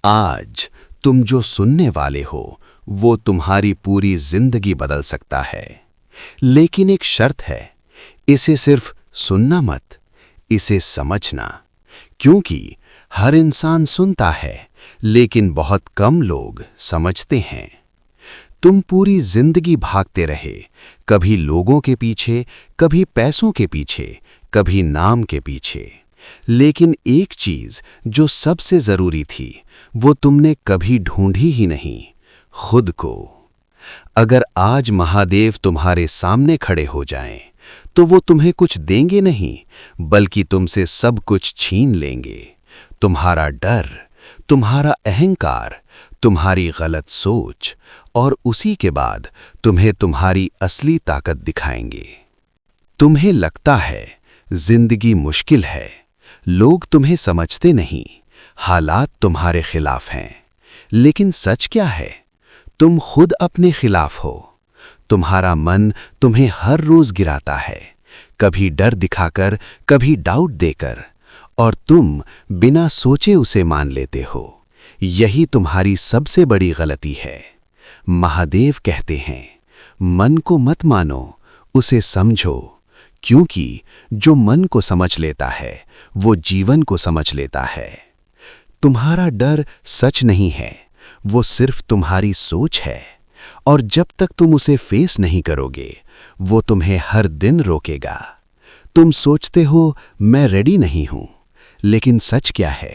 आज तुम जो सुनने वाले हो वो तुम्हारी पूरी जिंदगी बदल सकता है। लेकिन एक शर्त है, इसे सिर्फ सुनना मत, इसे समझना। क्योंकि हर इंसान सुनता है लेकिन बहुत कम लोग समझते हैं। तुम पूरी जिंदगी भागते रहे, कभी लोगों के पीछे, कभी पैसों के पीछे, कभी नाम के पीछे। लेकिन एक चीज जो सबसे जरूरी थी वो तुमने कभी ढूंढी ही नहीं, खुद को। अगर आज महादेव तुम्हारे सामने खड़े हो जाएं, तो वो तुम्हें कुछ देंगे नहीं, बल्कि तुमसे सब कुछ छीन लेंगे। तुम्हारा डर, तुम्हारा अहंकार, तुम्हारी गलत सोच, और उसी के बाद तुम्हें तुम्हारी असली ताकत दिखाएंगे। तुम्हें लगता है जिंदगी मुश्किल है, लोग तुम्हें समझते नहीं, हालात तुम्हारे खिलाफ हैं। लेकिन सच क्या है? तुम खुद अपने खिलाफ हो। तुम्हारा मन तुम्हें हर रोज गिराता है, कभी डर दिखाकर, कभी डाउट देकर, और तुम बिना सोचे उसे मान लेते हो। यही तुम्हारी सबसे बड़ी गलती है। महादेव कहते हैं, मन को मत मानो, उसे समझो। क्योंकि जो मन को समझ लेता है वो जीवन को समझ लेता है। तुम्हारा डर सच नहीं है, वो सिर्फ तुम्हारी सोच है। और जब तक तुम उसे फेस नहीं करोगे, वो तुम्हें हर दिन रोकेगा। तुम सोचते हो मैं रेडी नहीं हूं, लेकिन सच क्या है?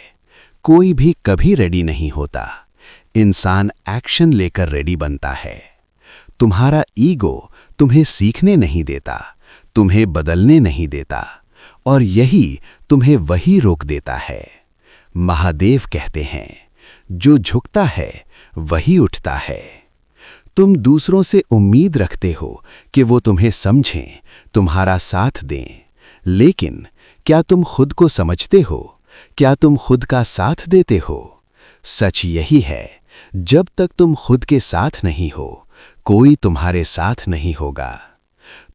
कोई भी कभी रेडी नहीं होता। इंसान एक्शन लेकर रेडी बनता है। तुम्हारा ईगो तुम्हें सीखने नहीं देता, तुम्हें बदलने नहीं देता, और यही तुम्हें वही रोक देता है। महादेव कहते हैं, जो झुकता है वही उठता है। तुम दूसरों से उम्मीद रखते हो कि वो तुम्हें समझें, तुम्हारा साथ दें। लेकिन क्या तुम खुद को समझते हो? क्या तुम खुद का साथ देते हो? सच यही है, जब तक तुम खुद के साथ नहीं हो, कोई तुम्हारे साथ नहीं होगा।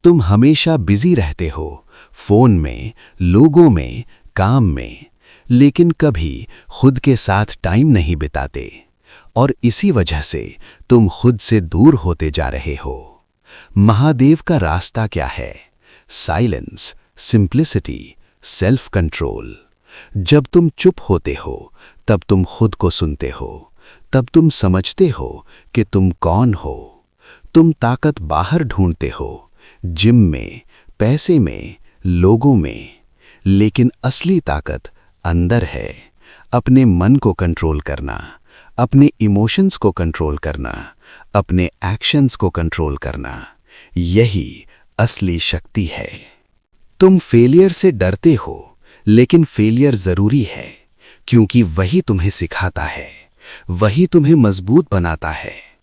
तुम हमेशा बिजी रहते हो, फोन में, लोगों में, काम में, लेकिन कभी खुद के साथ टाइम नहीं बिताते। और इसी वजह से तुम खुद से दूर होते जा रहे हो। महादेव का रास्ता क्या है? Silence, simplicity, self control. जब तुम चुप होते हो, तब तुम खुद को सुनते हो, तब तुम समझते हो कि तुम कौन हो। तुम ताकत बाहर ढूंढते हो, जिम में, पैसे में, लोगों में, लेकिन असली ताकत अंदर है। अपने मन को कंट्रोल करना, अपने इमोशंस को कंट्रोल करना, अपने एक्शंस को कंट्रोल करना, यही असली शक्ति है। तुम फेलियर से डरते हो, लेकिन फेलियर जरूरी है, क्योंकि वही तुम्हें सिखाता है, वही तुम्हें मजबूत बनाता है।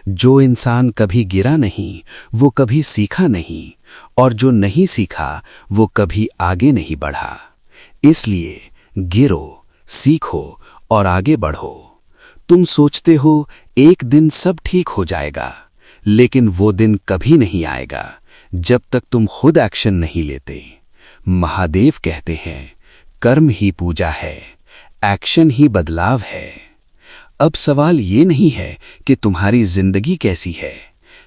जो इंसान कभी गिरा नहीं, वो कभी सीखा नहीं, और जो नहीं सीखा वो कभी आगे नहीं बढ़ा। इसलिए गिरो, सीखो और आगे बढ़ो। तुम सोचते हो एक दिन सब ठीक हो जाएगा, लेकिन वो दिन कभी नहीं आएगा जब तक तुम खुद एक्शन नहीं लेते। महादेव कहते हैं, कर्म ही पूजा है, एक्शन ही बदलाव है। अब सवाल ये नहीं है कि तुम्हारी जिंदगी कैसी है,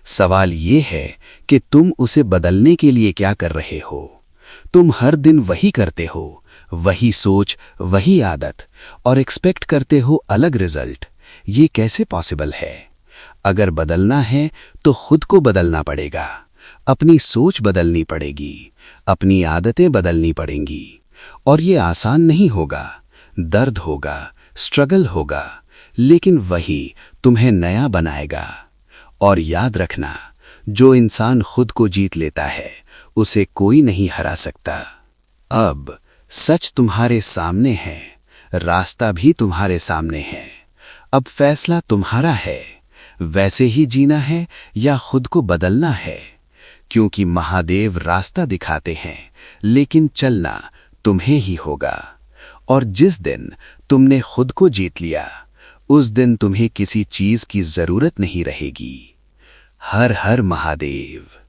सवाल ये है कि तुम उसे बदलने के लिए क्या कर रहे हो। तुम हर दिन वही करते हो, वही सोच, वही आदत, और एक्सपेक्ट करते हो अलग रिजल्ट। ये कैसे पॉसिबल है? अगर बदलना है तो खुद को बदलना पड़ेगा, अपनी सोच बदलनी पड़ेगी, अपनी आदतें बदलनी पड़ेंगी। और ये आसान नहीं होगा, दर्द होगा, स्ट्रगल होगा, लेकिन वही तुम्हें नया बनाएगा। और याद रखना, जो इंसान खुद को जीत लेता है उसे कोई नहीं हरा सकता। अब सच तुम्हारे सामने है, रास्ता भी तुम्हारे सामने है। अब फैसला तुम्हारा है, वैसे ही जीना है या खुद को बदलना है। क्योंकि महादेव रास्ता दिखाते हैं, लेकिन चलना तुम्हें ही होगा। और जिस दिन तुमने खुद को जीत लिया, उस दिन तुम्हें किसी चीज की जरूरत नहीं रहेगी। हर हर महादेव।